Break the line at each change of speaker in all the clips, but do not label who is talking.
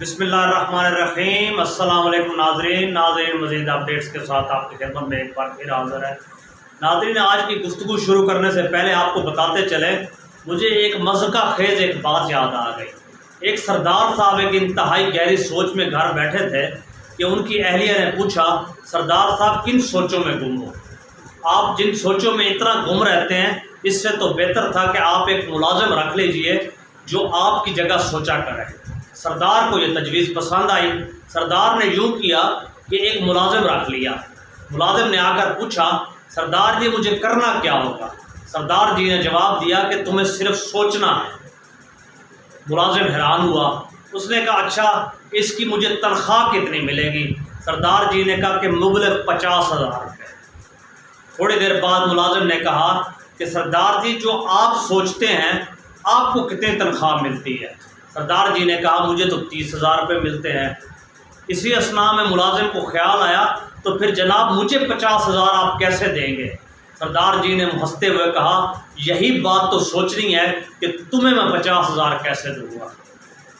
بسم اللہ الرحمن الرحیم۔ السلام علیکم ناظرین مزید اپڈیٹس کے ساتھ آپ کی خدمت میں ایک بار پھر حاضر ہے۔ ناظرین، آج کی گفتگو شروع کرنے سے پہلے آپ کو بتاتے چلے، مجھے ایک مضحکہ خیز ایک بات یاد آ گئی۔ ایک سردار صاحب ایک انتہائی گہری سوچ میں گھر بیٹھے تھے کہ ان کی اہلیہ نے پوچھا، سردار صاحب کن سوچوں میں گم ہو؟ آپ جن سوچوں میں اتنا گم رہتے ہیں، اس سے تو بہتر تھا کہ آپ ایک ملازم رکھ لیجئے جو آپ کی جگہ سوچا کرے۔ سردار کو یہ تجویز پسند آئی۔ سردار نے یوں کیا کہ ایک ملازم رکھ لیا۔ ملازم نے آ کر پوچھا، سردار جی مجھے کرنا کیا ہوگا؟ سردار جی نے جواب دیا کہ تمہیں صرف سوچنا ہے۔ ملازم حیران ہوا۔ اس نے کہا، اچھا اس کی مجھے تنخواہ کتنی ملے گی؟ سردار جی نے کہا کہ مبلغ 50,000 روپے۔ تھوڑی دیر بعد ملازم نے کہا کہ سردار جی جو آپ سوچتے ہیں آپ کو کتنی تنخواہ ملتی ہے؟ سردار جی نے کہا مجھے تو 30,000 روپے ملتے ہیں۔ اسی اثناء میں ملازم کو خیال آیا، تو پھر جناب مجھے 50,000 آپ کیسے دیں گے؟ سردار جی نے ہنستے ہوئے کہا، یہی بات تو سوچنی ہے کہ تمہیں میں 50,000 کیسے دوں گا۔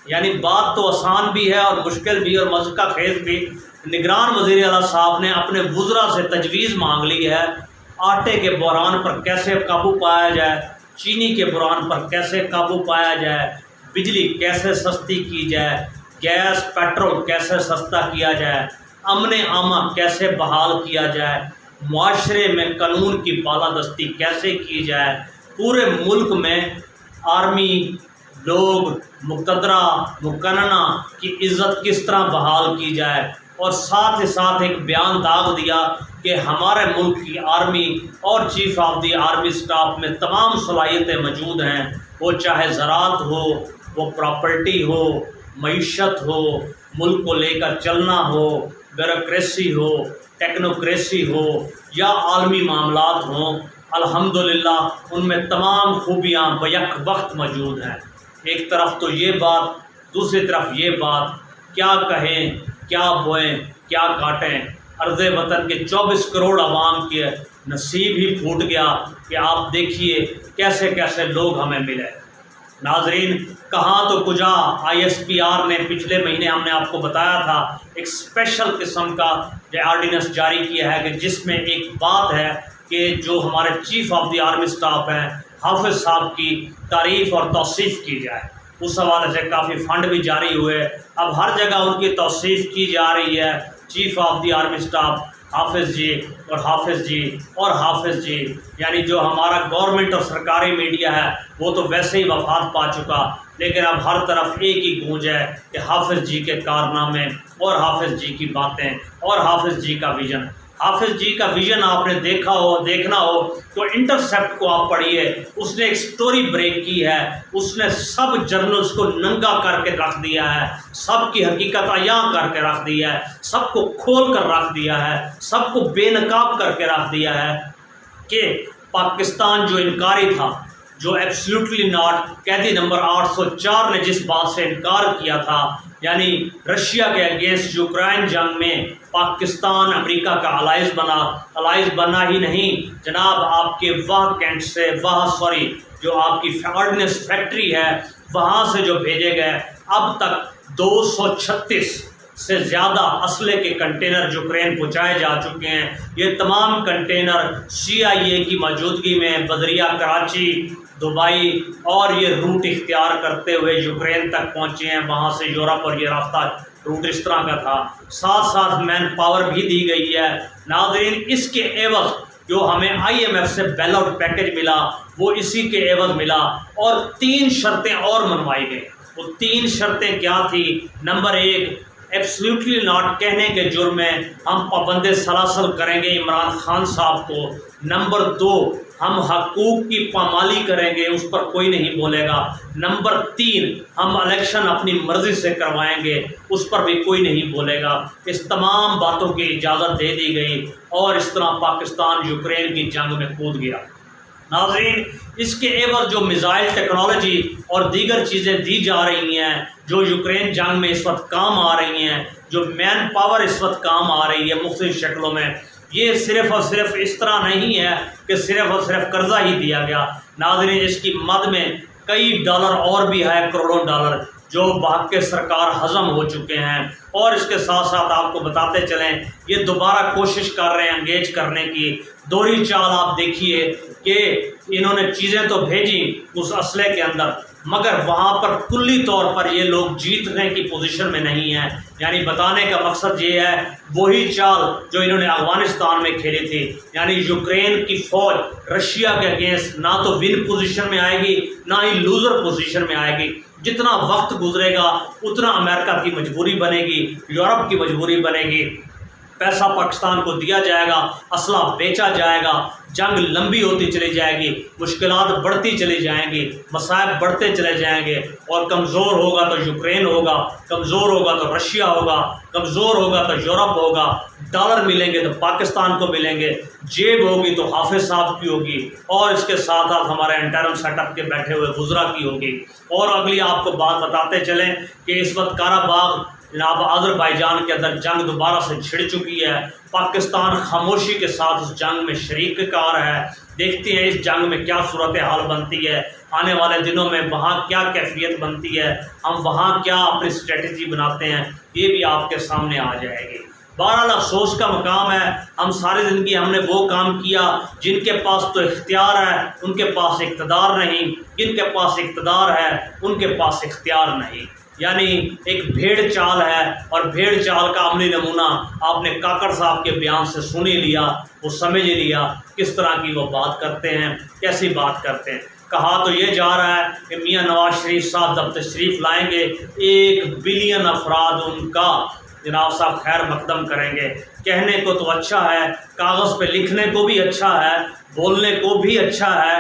یعنی بات تو آسان بھی ہے اور مشکل بھی اور مضحکہ خیز بھی۔ نگران وزیر اعلیٰ صاحب نے اپنے وزراء سے تجویز مانگ لی ہے، آٹے کے بحران پر کیسے قابو پایا جائے، چینی کے بحران پر کیسے قابو پایا جائے، بجلی کیسے سستی کی جائے، گیس پیٹرول کیسے سستا کیا جائے، امن عامہ کیسے بحال کیا جائے، معاشرے میں قانون کی بالادستی کیسے کی جائے، پورے ملک میں آرمی لوگ مقتدرہ مقننہ کی عزت کس طرح بحال کی جائے، اور ساتھ ہی ساتھ ایک بیان داغ دیا کہ ہمارے ملک کی آرمی اور chief of the army staff میں تمام صلاحیتیں موجود ہیں، وہ چاہے زراعت ہو، وہ پراپرٹی ہو، معیشت ہو، ملک کو لے کر چلنا ہو، بیوروکریسی ہو، ٹیکنوکریسی ہو یا عالمی معاملات ہوں، الحمدللہ ان میں تمام خوبیاں بیک وقت موجود ہیں۔ ایک طرف تو یہ بات، دوسری طرف یہ بات، کیا کہیں، کیا بوئیں، کیا کاٹیں۔ ارض وطن کے 24 کروڑ عوام کے نصیب ہی پھوٹ گیا کہ آپ دیکھیے کیسے کیسے لوگ ہمیں ملے۔ ناظرین، کہاں تو کجا ISPR نے پچھلے مہینے ہم نے آپ کو بتایا تھا ایک اسپیشل قسم کا آرڈیننس جاری کیا ہے کہ جس میں ایک بات ہے کہ جو ہمارے chief of the army staff ہیں حافظ صاحب کی تعریف اور توصیف کی جائے۔ اس حوالے سے کافی فنڈ بھی جاری ہوئے، اب ہر جگہ ان کی توصیف کی جا رہی ہے۔ Chief of the army staff حافظ جی اور حافظ جی اور حافظ جی، یعنی جو ہمارا گورنمنٹ اور سرکاری میڈیا ہے وہ تو ویسے ہی وفات پا چکا، لیکن اب ہر طرف ایک ہی گونج ہے کہ حافظ جی کے کارنامے اور حافظ جی کی باتیں اور حافظ جی کا ویژن۔ حافظ جی کا ویژن آپ نے دیکھنا ہو تو انٹرسیپٹ کو آپ پڑھیے، اس نے ایک سٹوری بریک کی ہے، اس نے سب جرنلز کو ننگا کر کے رکھ دیا ہے، سب کی حقیقت عیاں کر کے رکھ دیا ہے، سب کو کھول کر رکھ دیا ہے، سب کو بے نقاب کر کے رکھ دیا ہے کہ پاکستان جو انکاری تھا، جو ایبسلیوٹلی ناٹ قیدی نمبر 804 نے جس بات سے انکار کیا تھا، یعنی رشیا کے اگینسٹ یوکرائن جنگ میں پاکستان امریکہ کا الائز بنا ہی نہیں جناب، آپ کے کینٹ سے جو آپ کی آرڈیننس فیکٹری ہے وہاں سے جو بھیجے گئے، اب تک 236 سے زیادہ اسلحے کے کنٹینر یوکرین پہنچائے جا چکے ہیں۔ یہ تمام کنٹینر CIA کی موجودگی میں بذریعہ کراچی، دبئی اور یہ روٹ اختیار کرتے ہوئے یوکرین تک پہنچے ہیں، وہاں سے یورپ، اور یہ راستہ روٹ اس طرح کا تھا۔ ساتھ ساتھ مین پاور بھی دی گئی ہے۔ ناظرین، اس کے عوض جو ہمیں IMF سے بیل آؤٹ پیکج ملا وہ اسی کے عوض ملا، اور 3 شرطیں اور منوائی گئی۔ وہ 3 شرطیں کیا تھی؟ نمبر 1، ایبسلیوٹلی ناٹ کہنے کے جرم میں ہم پابند سلاسل کریں گے عمران خان صاحب کو۔ نمبر 2، ہم حقوق کی پامالی کریں گے، اس پر کوئی نہیں بولے گا۔ نمبر 3، ہم الیکشن اپنی مرضی سے کروائیں گے، اس پر بھی کوئی نہیں بولے گا۔ اس تمام باتوں کی اجازت دے دی گئی، اور اس طرح پاکستان یوکرین کی جنگ میں کود گیا۔ ناظرین، اس کے عوض جو میزائل ٹیکنالوجی اور دیگر چیزیں دی جا رہی ہیں، جو یوکرین جنگ میں اس وقت کام آ رہی ہیں، جو مین پاور اس وقت کام آ رہی ہے مختلف شکلوں میں، یہ صرف اور صرف اس طرح نہیں ہے کہ صرف اور صرف قرضہ ہی دیا گیا۔ ناظرین، اس کی مد میں کئی ڈالر اور بھی ہے، کروڑوں ڈالر، جو بھاگ کے سرکار ہضم ہو چکے ہیں، اور اس کے ساتھ ساتھ آپ کو بتاتے چلیں یہ دوبارہ کوشش کر رہے ہیں انگیج کرنے کی۔ دوہری چال آپ دیکھیے کہ انہوں نے چیزیں تو بھیجی اس اسلحے کے اندر، مگر وہاں پر کلی طور پر یہ لوگ جیتنے کی پوزیشن میں نہیں ہیں۔ یعنی بتانے کا مقصد یہ ہے وہی چال جو انہوں نے افغانستان میں کھیلی تھی، یعنی یوکرین کی فوج رشیا کے اگینسٹ نہ تو ون پوزیشن میں آئے گی نہ ہی لوزر پوزیشن میں آئے گی۔ جتنا وقت گزرے گا اتنا امریکہ کی مجبوری بنے گی، یورپ کی مجبوری بنے گی، پیسہ پاکستان کو دیا جائے گا، اسلحہ بیچا جائے گا، جنگ لمبی ہوتی چلی جائے گی، مشکلات بڑھتی چلی جائیں گی، مصائب بڑھتے چلے جائیں گے، اور کمزور ہوگا تو یوکرین ہوگا، کمزور ہوگا تو رشیا ہوگا، کمزور ہوگا تو یورپ ہوگا، ڈالر ملیں گے تو پاکستان کو ملیں گے، جیب ہوگی تو حافظ صاحب کی ہوگی، اور اس کے ساتھ ساتھ ہمارے انٹرم سیٹ اپ کے بیٹھے ہوئے وزراء کی ہوگی۔ اور اگلی آپ کو بات بتاتے چلیں کہ اس وقت قرہ جناب آذربائیجان کے اندر جنگ دوبارہ سے چھڑ چکی ہے۔ پاکستان خاموشی کے ساتھ اس جنگ میں شریک کار ہے۔ دیکھتے ہیں اس جنگ میں کیا صورتحال بنتی ہے، آنے والے دنوں میں وہاں کیا کیفیت بنتی ہے، ہم وہاں کیا اپنی اسٹریٹجی بناتے ہیں، یہ بھی آپ کے سامنے آ جائے گی۔ بہرحال افسوس کا مقام ہے ہم ساری زندگی ہم نے وہ کام کیا جن کے پاس تو اختیار ہے ان کے پاس اقتدار نہیں، جن کے پاس اقتدار ہے ان کے پاس اختیار نہیں۔ یعنی ایک بھیڑ چال ہے، اور بھیڑ چال کا عملی نمونہ آپ نے کاکڑ صاحب کے بیان سے سن ہی لیا، وہ سمجھ ہی لیا کس طرح کی وہ بات کرتے ہیں، کیسی بات کرتے ہیں۔ کہا تو یہ جا رہا ہے کہ میاں نواز شریف صاحب جب تشریف لائیں گے 1 بلین افراد ان کا جناب صاحب خیر مقدم کریں گے۔ کہنے کو تو اچھا ہے، کاغذ پہ لکھنے کو بھی اچھا ہے، بولنے کو بھی اچھا ہے،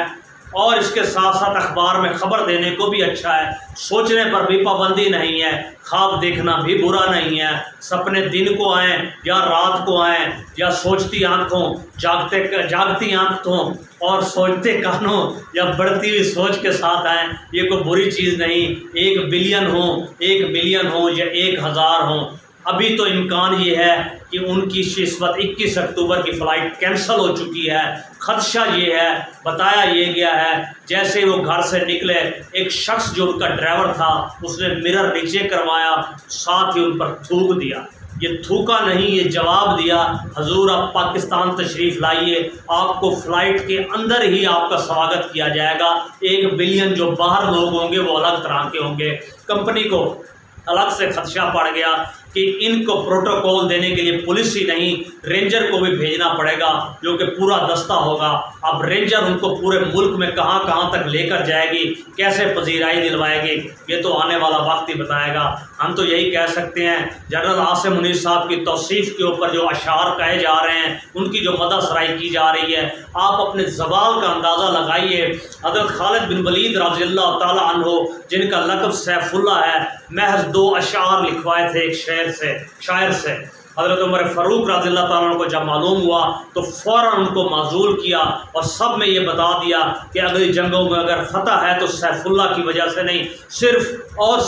اور اس کے ساتھ ساتھ اخبار میں خبر دینے کو بھی اچھا ہے، سوچنے پر بھی پابندی نہیں ہے، خواب دیکھنا بھی برا نہیں ہے، سپنے دن کو آئیں یا رات کو آئیں، یا سوچتی آنکھوں جاگتی آنکھوں اور سوچتے کانوں یا بڑھتی ہوئی سوچ کے ساتھ آئیں، یہ کوئی بری چیز نہیں۔ 1 بلین ہوں، 1 ملین ہوں یا 1000 ہوں، ابھی تو امکان یہ ہے کہ ان کی اس وقت 21 اکتوبر کی فلائٹ کینسل ہو چکی ہے۔ خدشہ یہ ہے، بتایا یہ گیا ہے جیسے وہ گھر سے نکلے ایک شخص جو ان کا ڈرائیور تھا اس نے مرر نیچے کروایا، ساتھ ہی ان پر تھوک دیا۔ یہ تھوکا نہیں، یہ جواب دیا، حضور آپ پاکستان تشریف لائیے، آپ کو فلائٹ کے اندر ہی آپ کا سواگت کیا جائے گا۔ 1 بلین جو باہر لوگ ہوں گے وہ الگ طرح کے ہوں گے۔ کمپنی کو الگ سے خدشہ پڑ گیا کہ ان کو پروٹوکول دینے کے لیے پولیس ہی نہیں رینجر کو بھی بھیجنا پڑے گا جو کہ پورا دستہ ہوگا۔ اب رینجر ان کو پورے ملک میں کہاں کہاں تک لے کر جائے گی، کیسے پذیرائی دلوائے گی، یہ تو آنے والا وقت ہی بتائے گا۔ ہم تو یہی کہہ سکتے ہیں جنرل عاصم منیر صاحب کی توصیف کے اوپر جو اشعار کہے جا رہے ہیں، ان کی جو مدح سرائی کی جا رہی ہے، آپ اپنے زوال کا اندازہ لگائیے۔ حضرت خالد بن ولید رضی اللہ تعالیٰ عنہ جن کا لقب سیف اللہ ہے، محض 2 اشعار لکھوائے تھے ایک شاعر سے۔ حضرت عمر فاروق رضی اللہ تعالیٰ عنہ کو جب معلوم ہوا تو فوراً ان کو معزول کیا اور سب میں یہ بتا دیا کہ اگلی جنگوں میں اگر فتح ہے تو سیف اللہ کی وجہ سے نہیں، صرف اور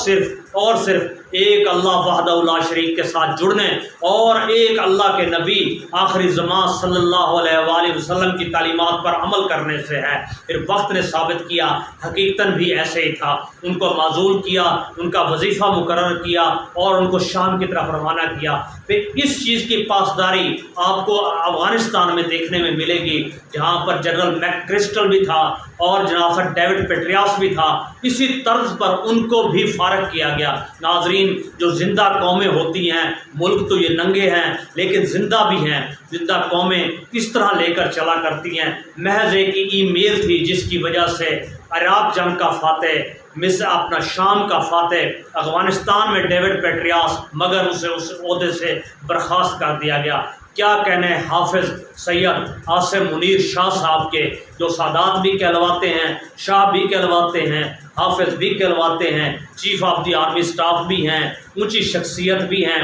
صرف ایک اللہ وحدہ لا شریک کے ساتھ جڑنے اور ایک اللہ کے نبی آخری زمان صلی اللہ علیہ وآلہ وسلم کی تعلیمات پر عمل کرنے سے ہے۔ پھر وقت نے ثابت کیا حقیقتاً بھی ایسے ہی تھا۔ ان کو معزول کیا، ان کا وظیفہ مقرر کیا اور ان کو شام کی طرف روانہ کیا۔ پھر اس چیز کی پاسداری آپ کو افغانستان میں دیکھنے میں ملے گی جہاں پر جنرل میک کرسٹل بھی تھا اور جناب سر ڈیوڈ پیٹریاس بھی تھا۔ اسی طرز پر ان کو بھی فارغ کیا گیا۔ ناظرین، جو زندہ قومیں ہوتی ہیں، ملک تو یہ ننگے ہیں لیکن زندہ بھی ہیں، زندہ قومیں کس طرح لے کر چلا کرتی ہیں۔ محض ایک ای میل تھی جس کی وجہ سے عراق جنگ کا فاتح، مصر اپنا شام کا فاتح، افغانستان میں ڈیوڈ پیٹریاس، مگر اسے اس عہدے سے برخاست کر دیا گیا۔ کیا کہنے حافظ سید عاصم منیر شاہ صاحب کے، جو سادات بھی کہلواتے ہیں، شاہ بھی کہلواتے ہیں، حافظ بھی کہلواتے ہیں، chief of the army staff بھی ہیں، اونچی شخصیت بھی ہیں،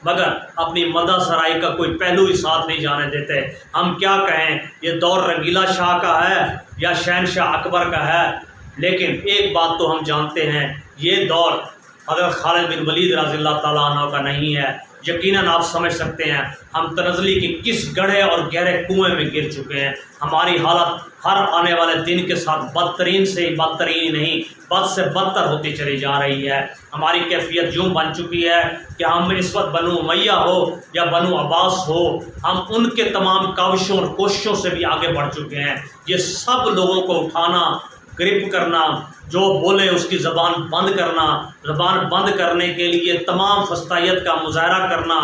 مگر اپنی مدح سرائی کا کوئی پہلو ہی ساتھ نہیں جانے دیتے۔ ہم کیا کہیں، یہ دور رنگیلا شاہ کا ہے یا شہنشاہ اکبر کا ہے، لیکن ایک بات تو ہم جانتے ہیں، یہ دور حضرت خالد بن ولید رضی اللہ تعالیٰ عنہ کا نہیں ہے، یقیناً آپ سمجھ سکتے ہیں ہم تنزلی کے کس گڑھے اور گہرے کنویں میں گر چکے ہیں۔ ہماری حالت ہر آنے والے دن کے ساتھ بدترین سے بدترین نہیں، بد سے بدتر ہوتی چلی جا رہی ہے۔ ہماری کیفیت یوں بن چکی ہے کہ ہم اس وقت بنو امیہ ہو یا بنو عباس ہو، ہم ان کے تمام کاوشوں اور کوششوں سے بھی آگے بڑھ چکے ہیں۔ یہ سب لوگوں کو اٹھانا، گرپ کرنا، جو بولے اس کی زبان بند کرنا، زبان بند کرنے کے لیے تمام فسطائیت کا مظاہرہ کرنا،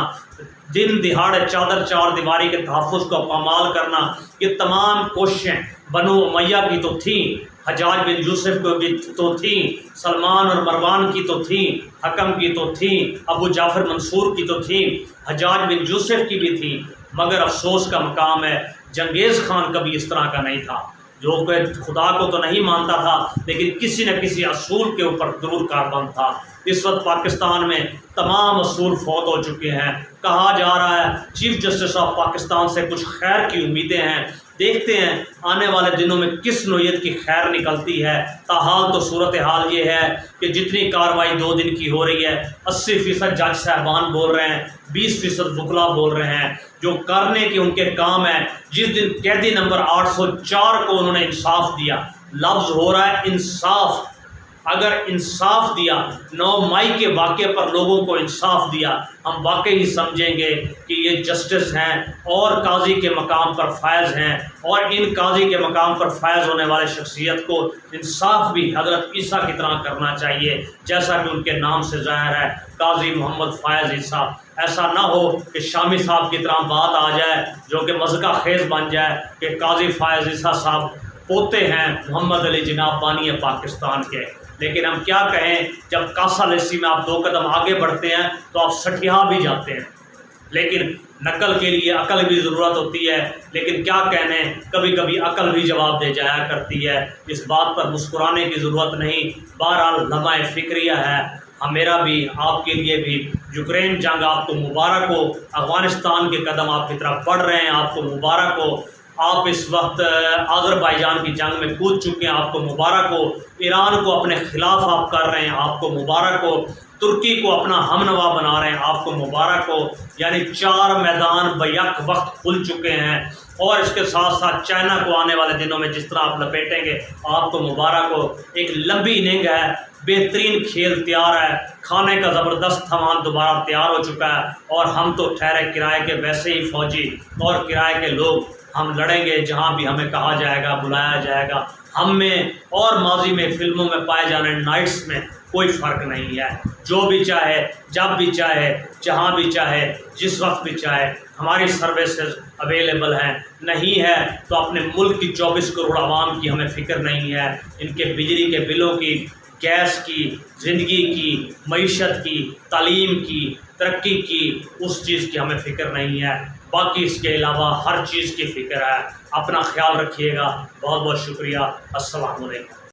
دن دہاڑے چار دیواری کے تحفظ کو پامال کرنا، یہ تمام کوششیں بنو امیہ کی تو تھیں، حجاج بن یوسف کو بھی تو تھیں، سلمان اور مروان کی تو تھیں، حکم کی تو تھیں، ابو جعفر منصور کی تو تھیں، حجاج بن یوسف کی بھی تھیں، مگر افسوس کا مقام ہے چنگیز خان کبھی اس طرح کا نہیں تھا، جو کہ خدا کو تو نہیں مانتا تھا لیکن کسی نہ کسی اصول کے اوپر ضرور کاربند تھا۔ اس وقت پاکستان میں تمام اصول فوت ہو چکے ہیں۔ کہا جا رہا ہے چیف جسٹس آف پاکستان سے کچھ خیر کی امیدیں ہیں، دیکھتے ہیں آنے والے دنوں میں کس نوعیت کی خیر نکلتی ہے۔ تاحال تو صورتحال یہ ہے کہ جتنی کارروائی 2 دن کی ہو رہی ہے، 80% جج صاحبان بول رہے ہیں، 20% وکلا بول رہے ہیں، جو کرنے کے ان کے کام ہے۔ جس دن قیدی نمبر 804 کو انہوں نے انصاف دیا، لفظ ہو رہا ہے انصاف، اگر انصاف دیا 9 مئی کے واقعے پر لوگوں کو انصاف دیا، ہم واقعی سمجھیں گے کہ یہ جسٹس ہیں اور قاضی کے مقام پر فائز ہیں، اور ان قاضی کے مقام پر فائز ہونے والے شخصیت کو انصاف بھی حضرت عیسیٰ کی طرح کرنا چاہیے، جیسا کہ ان کے نام سے ظاہر ہے، قاضی محمد فائز عیسیٰ۔ ایسا نہ ہو کہ شامی صاحب کی طرح بات آ جائے جو کہ مذکہ خیز بن جائے کہ قاضی فائز عیسیٰ صاحب پوتے ہیں محمد علی جناب بانی پاکستان کے۔ لیکن ہم کیا کہیں، جب کاسا لیسی میں آپ 2 قدم آگے بڑھتے ہیں تو آپ سٹھیا بھی جاتے ہیں، لیکن نقل کے لیے عقل بھی ضرورت ہوتی ہے، لیکن کیا کہنے کبھی کبھی عقل بھی جواب دے جایا کرتی ہے، اس بات پر مسکرانے کی ضرورت نہیں۔ بہرحال لمحہ فکریہ ہے، میرا بھی آپ کے لیے بھی۔ یوکرین جنگ آپ کو مبارک ہو، افغانستان کے قدم آپ کی طرف بڑھ رہے ہیں، آپ کو مبارک ہو۔ آپ اس وقت آذربائیجان کی جنگ میں کود چکے ہیں، آپ کو مبارک ہو۔ ایران کو اپنے خلاف آپ کر رہے ہیں، آپ کو مبارک ہو۔ ترکی کو اپنا ہم نوا بنا رہے ہیں، آپ کو مبارک ہو۔ یعنی 4 میدان بیک وقت کھل چکے ہیں، اور اس کے ساتھ ساتھ چائنا کو آنے والے دنوں میں جس طرح آپ لپیٹیں گے، آپ کو مبارک ہو۔ ایک لمبی اننگ ہے، بہترین کھیل تیار ہے، کھانے کا زبردست سامان دوبارہ تیار ہو چکا ہے، اور ہم تو ٹھہرے کرائے کے ویسے ہی فوجی اور کرائے کے لوگ، ہم لڑیں گے جہاں بھی ہمیں کہا جائے گا، بلایا جائے گا۔ ہم میں اور ماضی میں فلموں میں پائے جانے نائٹس میں کوئی فرق نہیں ہے، جو بھی چاہے، جب بھی چاہے، جہاں بھی چاہے، جس وقت بھی چاہے، ہماری سروسز اویلیبل ہیں۔ نہیں ہے تو اپنے ملک کی 24 کروڑ عوام کی ہمیں فکر نہیں ہے، ان کے بجلی کے بلوں کی، گیس کی، زندگی کی، معیشت کی، تعلیم کی، ترقی کی، اس چیز کی ہمیں فکر نہیں ہے۔ باقی اس کے علاوہ ہر چیز کی فکر ہے۔ اپنا خیال رکھیے گا، بہت بہت شکریہ، السلام علیکم۔